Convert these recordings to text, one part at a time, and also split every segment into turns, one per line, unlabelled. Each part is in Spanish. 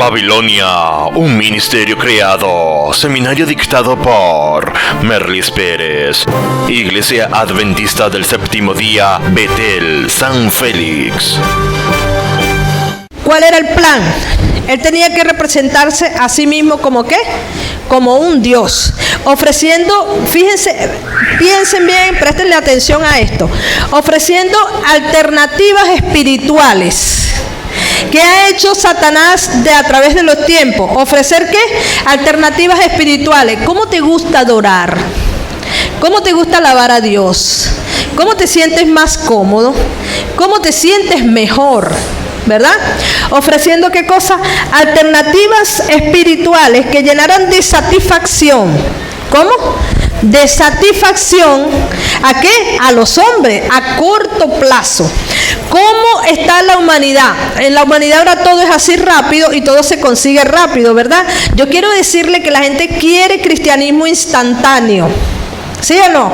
Babilonia, un ministerio creado, seminario dictado por Merlis Pérez, Iglesia Adventista del Séptimo Día, Betel, San Félix.
¿Cuál era el plan? Él tenía que representarse a sí mismo como ¿qué? Como un Dios, ofreciendo, fíjense, piensen bien, préstenle atención a esto, ofreciendo alternativas espirituales. ¿Qué ha hecho Satanás a través de los tiempos? ¿Ofrecer qué? Alternativas espirituales. ¿Cómo te gusta adorar? ¿Cómo te gusta alabar a Dios? ¿Cómo te sientes más cómodo? ¿Cómo te sientes mejor? ¿Verdad? Ofreciendo ¿qué cosa? Alternativas espirituales que llenaran de satisfacción. ¿Cómo? De satisfacción ¿a qué? A los hombres a corto plazo. ¿Cómo está la humanidad? En la humanidad ahora todo es así rápido y todo se consigue rápido, ¿verdad? Yo quiero decirle que la gente quiere cristianismo instantáneo. ¿Sí o no?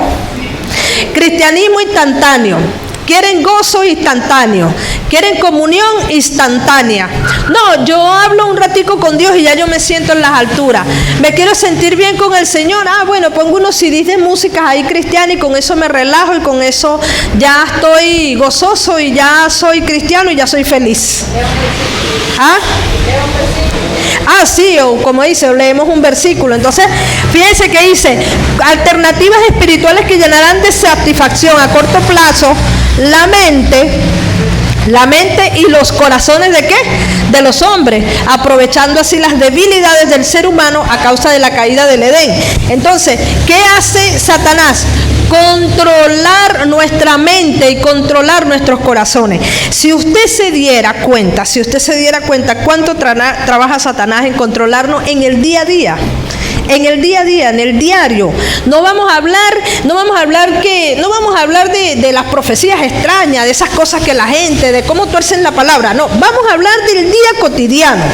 Cristianismo instantáneo. Quieren gozo instantáneo, quieren comunión instantánea. No, yo hablo un ratico con Dios y ya yo me siento en las alturas. Me quiero sentir bien con el Señor. Bueno, pongo unos CDs de música ahí cristiana y con eso me relajo y con eso ya estoy gozoso y ya soy cristiano y ya soy feliz. Sí, o como dice, leemos un versículo. Entonces, fíjense que dice, alternativas espirituales que llenarán de satisfacción a corto plazo la mente y los corazones ¿de qué? De los hombres, aprovechando así las debilidades del ser humano a causa de la caída del Edén. Entonces, ¿qué hace Satanás? Controlar nuestra mente y controlar nuestros corazones. Si usted se diera cuenta cuánto trabaja Satanás en controlarnos en el día a día. En el día a día, en el diario. No vamos a hablar de las profecías extrañas, de esas cosas que la gente, de cómo tuercen la palabra. No, vamos a hablar del día cotidiano.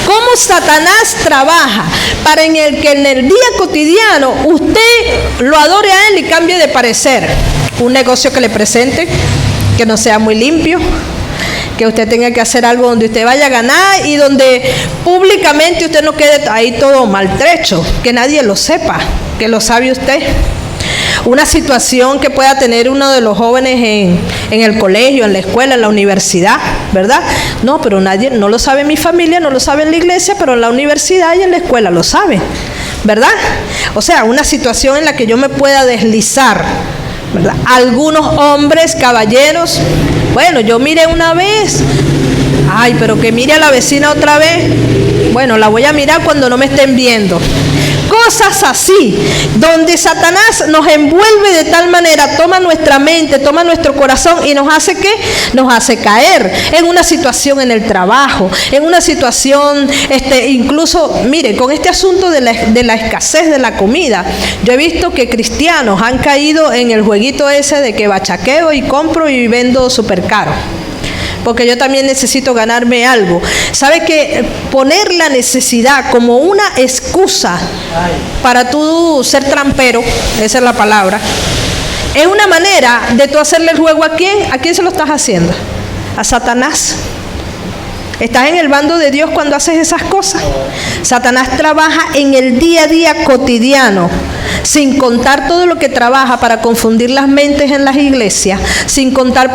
Cómo Satanás trabaja para que en el día cotidiano usted lo adore a él y cambie de parecer. Un negocio que le presente, que no sea muy limpio, que usted tenga que hacer algo donde usted vaya a ganar y donde públicamente usted no quede ahí todo maltrecho, que nadie lo sepa, que lo sabe usted. Una situación que pueda tener uno de los jóvenes en el colegio, en la escuela, en la universidad, ¿verdad? No, pero nadie, no lo sabe mi familia, no lo sabe en la iglesia, pero en la universidad y en la escuela lo saben, ¿verdad? O sea, una situación en la que yo me pueda deslizar, ¿verdad? Algunos hombres, caballeros, bueno, yo miré una vez, pero que mire a la vecina otra vez, bueno, la voy a mirar cuando no me estén viendo. Cosas así, donde Satanás nos envuelve de tal manera, toma nuestra mente, toma nuestro corazón y nos hace ¿qué? Nos hace caer en una situación en el trabajo, en una situación, incluso, mire, con este asunto de la escasez de la comida, yo he visto que cristianos han caído en el jueguito ese de que bachaqueo y compro y vendo súper caro. Porque yo también necesito ganarme algo. ¿Sabe que poner la necesidad como una excusa para tú ser trampero, esa es la palabra, es una manera de tú hacerle el juego a quién? ¿A quién se lo estás haciendo? A Satanás. ¿Estás en el bando de Dios cuando haces esas cosas? Satanás trabaja en el día a día cotidiano, sin contar todo lo que trabaja para confundir las mentes en las iglesias, sin contar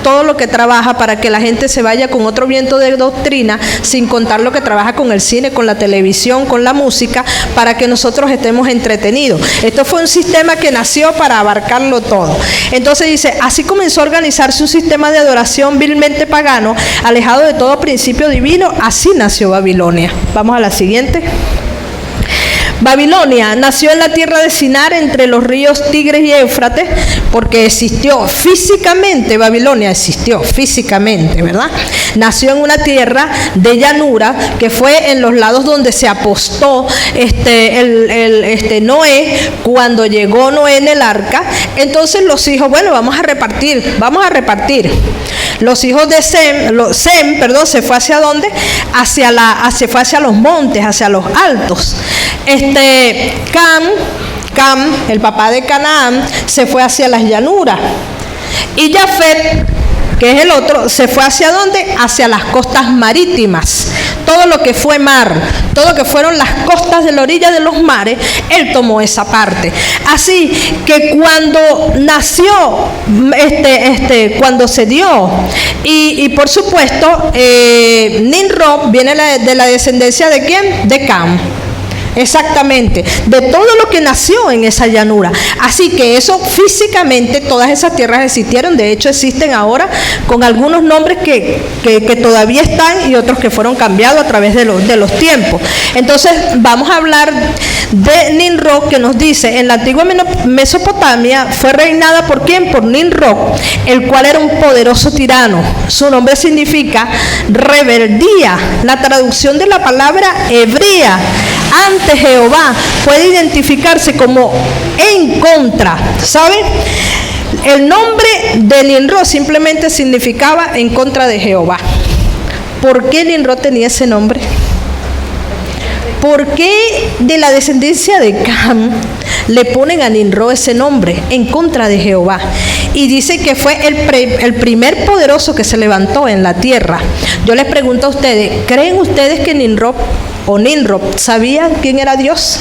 todo lo que trabaja para que la gente se vaya con otro viento de doctrina, sin contar lo que trabaja con el cine, con la televisión, con la música, para que nosotros estemos entretenidos. Esto fue un sistema que nació para abarcarlo todo. Entonces dice, así comenzó a organizarse un sistema de adoración vilmente pagano, alejado de todo principio divino. Así nació Babilonia. Vamos a la siguiente. Babilonia nació en la tierra de Sinar, entre los ríos Tigres y Éufrates, porque existió físicamente. Babilonia existió físicamente, ¿verdad? Nació en una tierra de llanura, que fue en los lados donde se apostó Noé, cuando llegó Noé en el arca. Entonces los hijos, bueno, vamos a repartir. Los hijos de Sem se fue hacia dónde? Se fue hacia los montes, hacia los altos. Cam, el papá de Canaán, se fue hacia las llanuras. Y Jafet, que es el otro, se fue hacia dónde? Hacia las costas marítimas. todo lo que fue mar, todo lo que fueron las costas de la orilla de los mares, él tomó esa parte. Así que cuando nació, cuando se dio, y por supuesto, Nimrod viene de la descendencia ¿de quién? De Cam. Exactamente, de todo lo que nació en esa llanura. Así que eso físicamente, todas esas tierras existieron. De hecho existen ahora con algunos nombres que todavía están y otros que fueron cambiados a través de los tiempos. Entonces vamos a hablar de Nimrod, que nos dice: en la antigua Mesopotamia fue reinada ¿por quién? Por Nimrod, el cual era un poderoso tirano. Su nombre significa rebeldía. La traducción de la palabra hebrea ante Jehová puede identificarse como en contra, ¿saben? El nombre de Nimrod simplemente significaba en contra de Jehová. ¿Por qué Nimrod tenía ese nombre? ¿Por qué de la descendencia de Cam le ponen a Nimrod ese nombre? En contra de Jehová. Y dice que fue el primer poderoso que se levantó en la tierra. Yo les pregunto a ustedes, ¿creen ustedes que Nimrod sabía quién era Dios?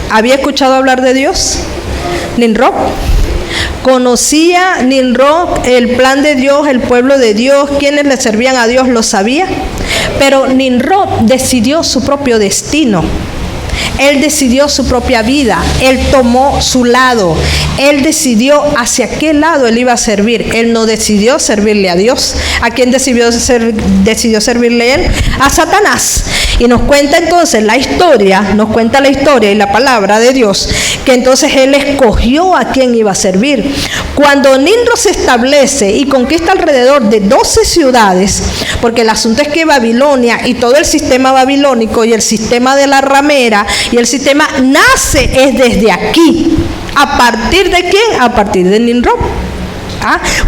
¿Había escuchado hablar de Dios? Nimrod. ¿Conocía Nimrod el plan de Dios, el pueblo de Dios, quienes le servían a Dios? ¿Lo sabía? Pero Nimrod decidió su propio destino. Él decidió su propia vida, él tomó su lado, él decidió hacia qué lado él iba a servir. Él no decidió servirle a Dios. ¿A quién decidió servirle él? A Satanás. Y nos cuenta entonces la historia y la palabra de Dios, que entonces él escogió a quién iba a servir. Cuando Nimrod se establece y conquista alrededor de 12 ciudades, porque el asunto es que Babilonia y todo el sistema babilónico y el sistema de la ramera y el sistema nace es desde aquí. ¿A partir de quién? A partir de Nimrod.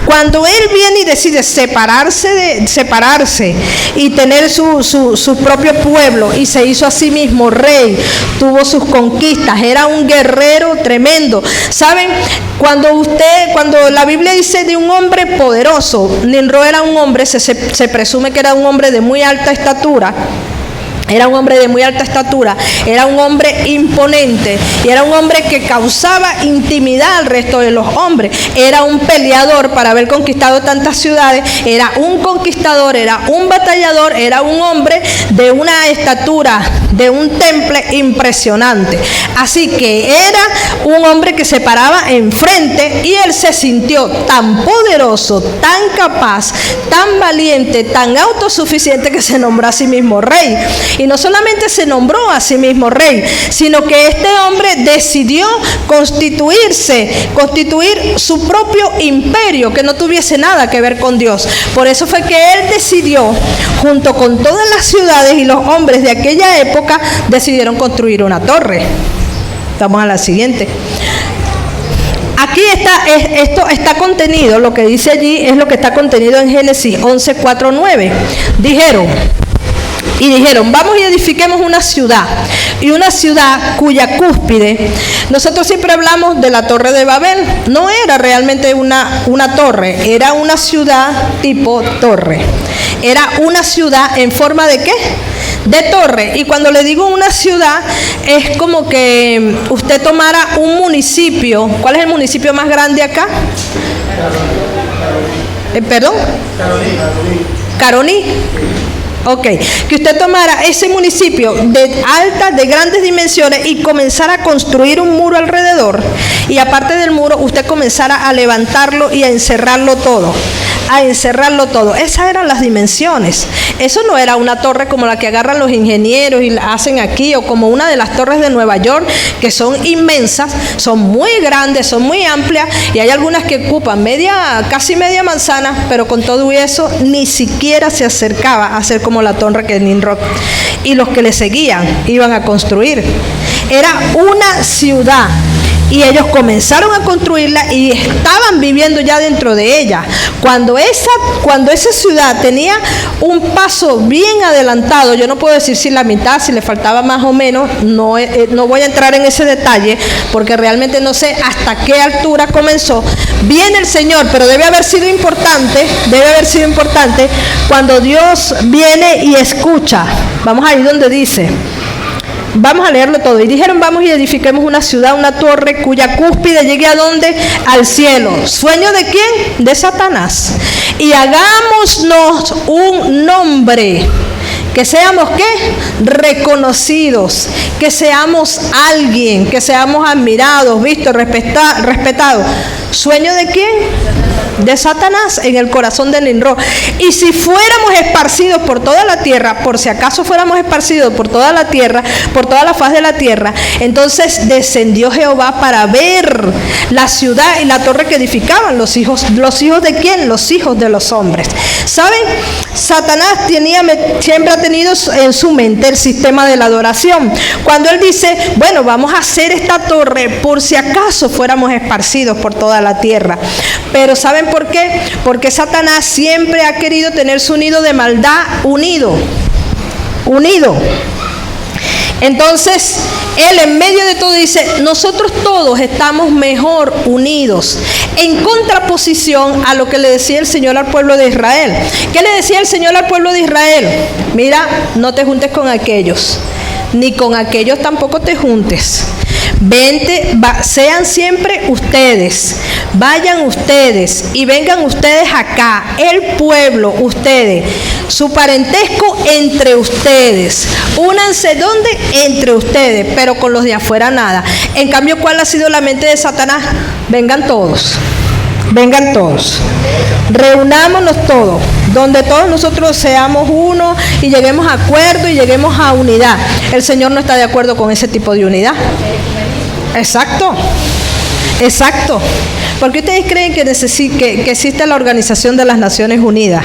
Cuando él viene y decide separarse y tener su propio pueblo, y se hizo a sí mismo rey, tuvo sus conquistas, era un guerrero tremendo. ¿Saben? Cuando la Biblia dice de un hombre poderoso, Nimrod era un hombre, se presume que era un hombre de muy alta estatura. Era un hombre de muy alta estatura, era un hombre imponente y era un hombre que causaba intimidad al resto de los hombres. Era un peleador para haber conquistado tantas ciudades, era un conquistador, era un batallador, era un hombre de una estatura, de un temple impresionante. Así que era un hombre que se paraba enfrente y él se sintió tan poderoso, tan capaz, tan valiente, tan autosuficiente que se nombró a sí mismo rey. Y no solamente se nombró a sí mismo rey, sino que este hombre decidió constituir su propio imperio, que no tuviese nada que ver con Dios. Por eso fue que él decidió, junto con todas las ciudades y los hombres de aquella época, decidieron construir una torre. Vamos a la siguiente. Aquí esto está contenido, lo que dice allí es lo que está contenido en Génesis 11, 4, 9. Dijeron, vamos y edifiquemos una ciudad, y una ciudad cuya cúspide, nosotros siempre hablamos de la Torre de Babel. No era realmente una torre, era una ciudad tipo torre. Era una ciudad en forma ¿de qué? De torre. Y cuando le digo una ciudad, es como que usted tomara un municipio. ¿Cuál es el municipio más grande acá? ¿Perdón? Caroní. Ok, que usted tomara ese municipio de grandes dimensiones y comenzara a construir un muro alrededor, y aparte del muro usted comenzara a levantarlo y a encerrarlo todo. Esas eran las dimensiones. Eso no era una torre como la que agarran los ingenieros y la hacen aquí, o como una de las torres de Nueva York, que son inmensas, son muy grandes, son muy amplias, y hay algunas que ocupan casi media manzana, pero con todo eso ni siquiera se acercaba a ser como la torre que Nimrod y los que le seguían iban a construir. Era una ciudad. Y ellos comenzaron a construirla y estaban viviendo ya dentro de ella. Cuando esa ciudad tenía un paso bien adelantado, yo no puedo decir si la mitad, si le faltaba más o menos, no voy a entrar en ese detalle porque realmente no sé hasta qué altura comenzó. Viene el Señor, pero debe haber sido importante cuando Dios viene y escucha. Vamos ahí donde dice. Vamos a leerlo todo. Y dijeron, vamos y edifiquemos una ciudad, una torre cuya cúspide llegue ¿a dónde? Al cielo. ¿Sueño de quién? De Satanás. Y hagámonos un nombre. Que seamos ¿qué? Reconocidos. Que seamos alguien. Que seamos admirados, vistos, respetados. ¿Sueño de quién? De Satanás en el corazón de Nimrod. Y si fuéramos esparcidos por toda la tierra, por si acaso fuéramos esparcidos por toda la tierra, por toda la faz de la tierra, entonces descendió Jehová para ver la ciudad y la torre que edificaban los hijos de quién, los hijos de los hombres. ¿Saben? Satanás siempre ha tenido en su mente el sistema de la adoración. Cuando él dice, bueno, vamos a hacer esta torre por si acaso fuéramos esparcidos por toda la tierra. Pero ¿saben por qué? Porque Satanás siempre ha querido tener su nido de maldad unido. Entonces, él en medio de todo dice, nosotros todos estamos mejor unidos, en contraposición a lo que le decía el Señor al pueblo de Israel. ¿Qué le decía el Señor al pueblo de Israel? Mira, no te juntes con aquellos, ni con aquellos tampoco te juntes. Vente, sean siempre ustedes, vayan ustedes y vengan ustedes acá, el pueblo, ustedes, su parentesco entre ustedes, únanse ¿dónde? Entre ustedes, pero con los de afuera nada. En cambio, ¿cuál ha sido la mente de Satanás? Vengan todos, reunámonos todos, donde todos nosotros seamos uno y lleguemos a acuerdo y lleguemos a unidad. El Señor no está de acuerdo con ese tipo de unidad. Exacto. ¿Por qué ustedes creen que existe la Organización de las Naciones Unidas?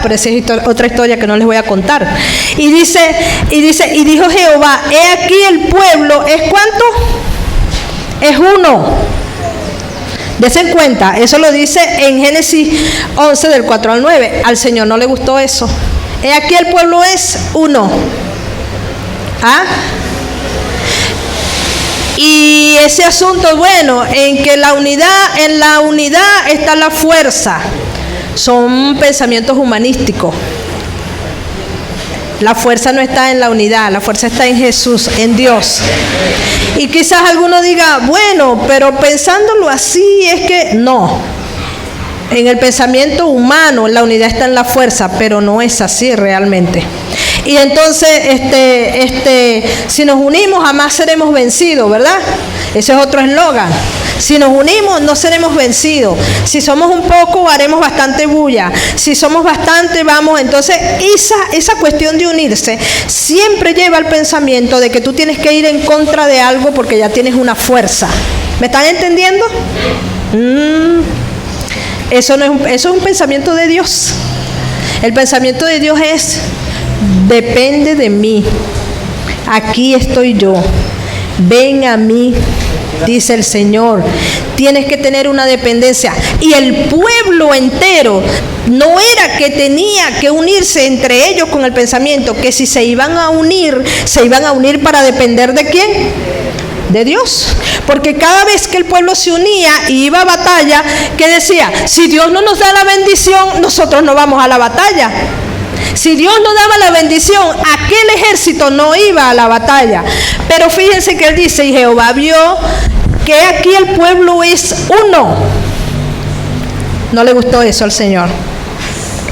Pero esa es otra historia que no les voy a contar. Y dijo Jehová, he aquí el pueblo, ¿es cuánto? Es uno. Desen cuenta, eso lo dice en Génesis 11 del 4 al 9. Al Señor no le gustó eso. He aquí el pueblo es uno. Y ese asunto, bueno, en la unidad está la fuerza. Son pensamientos humanísticos. La fuerza no está en la unidad, la fuerza está en Jesús, en Dios. Y quizás alguno diga, bueno, pero pensándolo así es que no. En el pensamiento humano la unidad está en la fuerza, pero no es así realmente. Y entonces, si nos unimos jamás seremos vencidos, ¿verdad? Ese es otro eslogan. Si nos unimos no seremos vencidos. Si somos un poco haremos bastante bulla. Si somos bastante vamos. Entonces esa cuestión de unirse siempre lleva al pensamiento de que tú tienes que ir en contra de algo porque ya tienes una fuerza. ¿Me están entendiendo? Eso es un pensamiento de Dios. El pensamiento de Dios es: depende de mí. Aquí estoy yo. Ven a mí, dice el Señor. Tienes que tener una dependencia. Y el pueblo entero no era que tenía que unirse entre ellos con el pensamiento que si se iban a unir para depender ¿de quién? De Dios. Porque cada vez que el pueblo se unía y iba a batalla, ¿qué decía? Si Dios no nos da la bendición, nosotros no vamos a la batalla. Si Dios no daba la bendición, aquel ejército no iba a la batalla. Pero fíjense que él dice: y Jehová vio que aquí el pueblo es uno. No le gustó eso al Señor,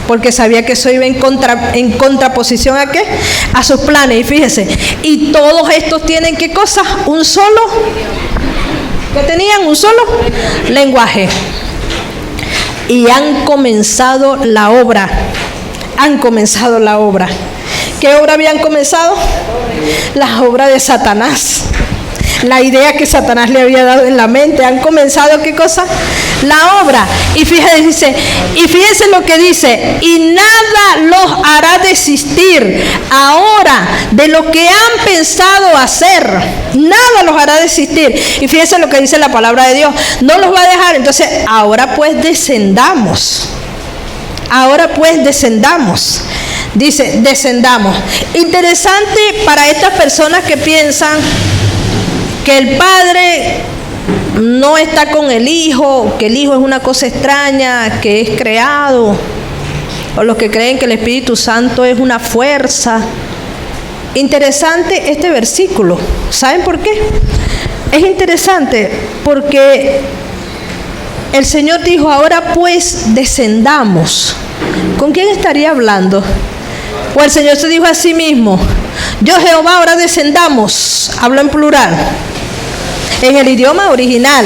porque sabía que eso iba en contraposición ¿a qué? A sus planes. Y fíjense, y todos estos tienen ¿qué cosa? Un solo, ¿qué tenían? Un solo lenguaje. Y han comenzado la obra. ¿Qué obra habían comenzado? La obra de Satanás. La idea que Satanás le había dado en la mente. Han comenzado ¿qué cosa? La obra. Y fíjense lo que dice: y nada los hará desistir ahora de lo que han pensado hacer. Nada los hará desistir. Y fíjense lo que dice la palabra de Dios. No los va a dejar. Entonces, ahora pues descendamos. Ahora pues descendamos. Dice, descendamos. Interesante para estas personas que piensan que el Padre no está con el Hijo, que el Hijo es una cosa extraña, que es creado, o los que creen que el Espíritu Santo es una fuerza. Interesante este versículo. ¿Saben por qué? Es interesante porque el Señor dijo, ahora pues descendamos. ¿Con quién estaría hablando? O el Señor se dijo a sí mismo, yo Jehová, ahora descendamos. Hablo en plural. En el idioma original,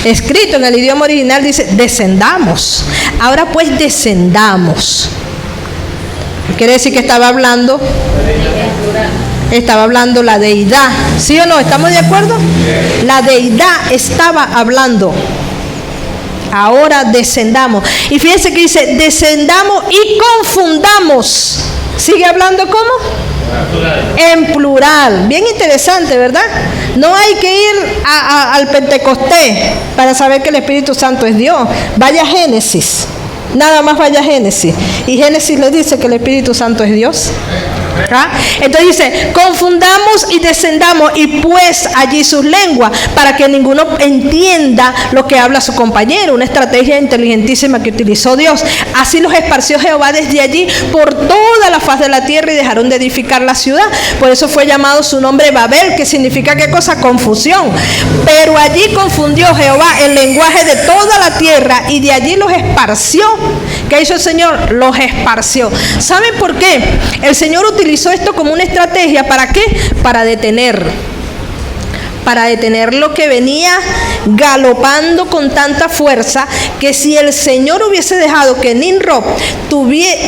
escrito en el idioma original, dice descendamos. Ahora pues descendamos. Quiere decir que estaba hablando la deidad. ¿Sí o no? ¿Estamos de acuerdo? La deidad estaba hablando. Ahora descendamos. Y fíjense que dice descendamos y confundamos. ¿Sigue hablando cómo? En plural. Bien interesante, ¿verdad? No hay que ir al Pentecostés para saber que el Espíritu Santo es Dios. Vaya a Génesis. Nada más vaya a Génesis. Y Génesis le dice que el Espíritu Santo es Dios. ¿Ah? Entonces dice, confundamos y descendamos y pues allí sus lenguas para que ninguno entienda lo que habla su compañero. Una estrategia inteligentísima que utilizó Dios. Así los esparció Jehová desde allí por toda la faz de la tierra y dejaron de edificar la ciudad. Por eso fue llamado su nombre Babel, que significa ¿qué cosa? Confusión. Pero allí confundió Jehová el lenguaje de toda la tierra y de allí los esparció. ¿Qué hizo el Señor? Los esparció. ¿Saben por qué? El Señor utilizó esto como una estrategia. ¿Para qué? Para detener lo que venía galopando con tanta fuerza, que si el Señor hubiese dejado que Nimrod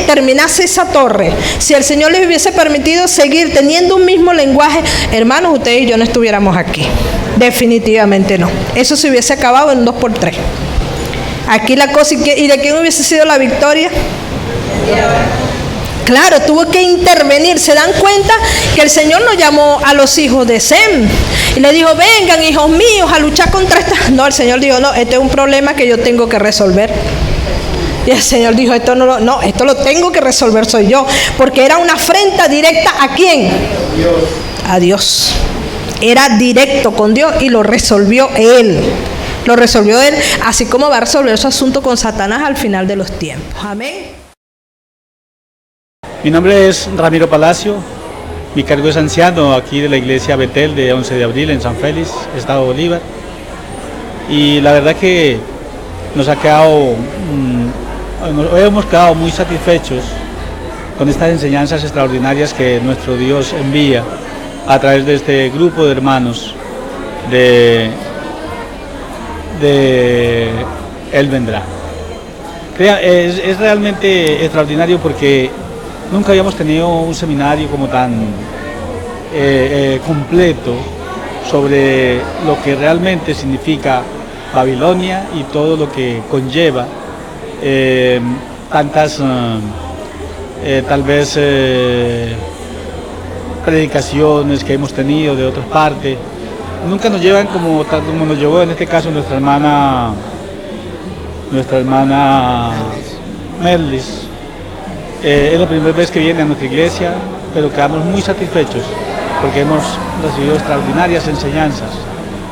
terminase esa torre, si el Señor les hubiese permitido seguir teniendo un mismo lenguaje, hermanos, ustedes y yo no estuviéramos aquí. Definitivamente no. Eso se hubiese acabado en 2x3. Aquí la cosa, ¿y de quién hubiese sido la victoria? Claro, tuvo que intervenir. ¿Se dan cuenta que el Señor no llamó a los hijos de Sem y le dijo, vengan hijos míos a luchar contra esta? No, el Señor dijo, no, este es un problema que yo tengo que resolver. Y el Señor dijo, esto lo tengo que resolver soy yo, porque era una afrenta directa ¿a quién? A Dios. Era directo con Dios y lo resolvió Él. Lo resolvió Él, así como va a resolver su asunto con Satanás al final de los tiempos. Amén.
Mi nombre es Ramiro Palacio, mi cargo es anciano aquí de la iglesia Betel de 11 de abril en San Félix, Estado Bolívar. Y la verdad que nos hemos quedado muy satisfechos con estas enseñanzas extraordinarias que nuestro Dios envía a través de este grupo de hermanos de Él Vendrá. Es realmente extraordinario porque nunca habíamos tenido un seminario como tan completo sobre lo que realmente significa Babilonia y todo lo que conlleva tantas tal vez predicaciones que hemos tenido de otras partes. Nunca nos llevan como nos llevó en este caso nuestra hermana Merlis. Es la primera vez que viene a nuestra iglesia, pero quedamos muy satisfechos porque hemos recibido extraordinarias enseñanzas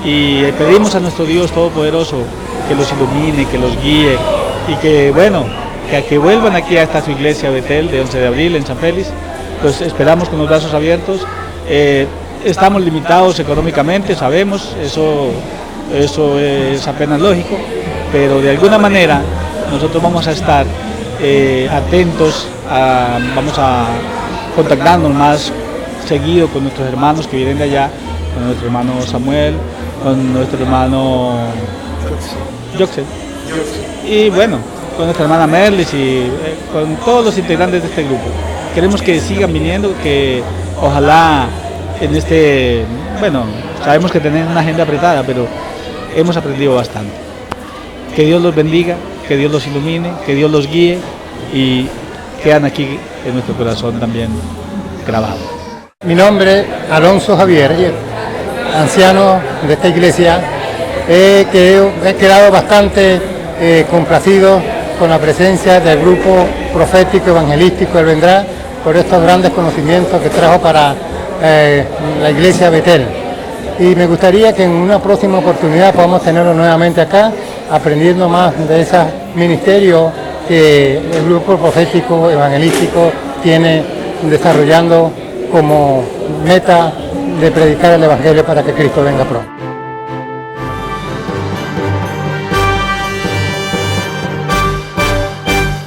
y pedimos a nuestro Dios Todopoderoso que los ilumine, que los guíe y que vuelvan aquí a esta su iglesia Betel de 11 de abril en San Félix. Pues esperamos con los brazos abiertos. Estamos limitados económicamente, sabemos, eso es apenas lógico, pero de alguna manera nosotros vamos a estar atentos, vamos a contactarnos más seguido con nuestros hermanos que vienen de allá, con nuestro hermano Samuel, con nuestro hermano Joxel, y bueno, con nuestra hermana Merlis y con todos los integrantes de este grupo. Queremos que sigan viniendo, que ojalá sabemos que tenemos una agenda apretada, pero hemos aprendido bastante. Que Dios los bendiga, que Dios los ilumine, que Dios los guíe y quedan aquí en nuestro corazón también grabados.
Mi nombre es Alonso Javier, anciano de esta iglesia. He quedado bastante complacido con la presencia del grupo profético evangelístico El Vendrá por estos grandes conocimientos que trajo para la iglesia Betel. Y me gustaría que en una próxima oportunidad podamos tenerlo nuevamente acá, aprendiendo más de esos ministerios que el grupo profético evangelístico tiene desarrollando como meta de predicar el evangelio para que Cristo venga pronto.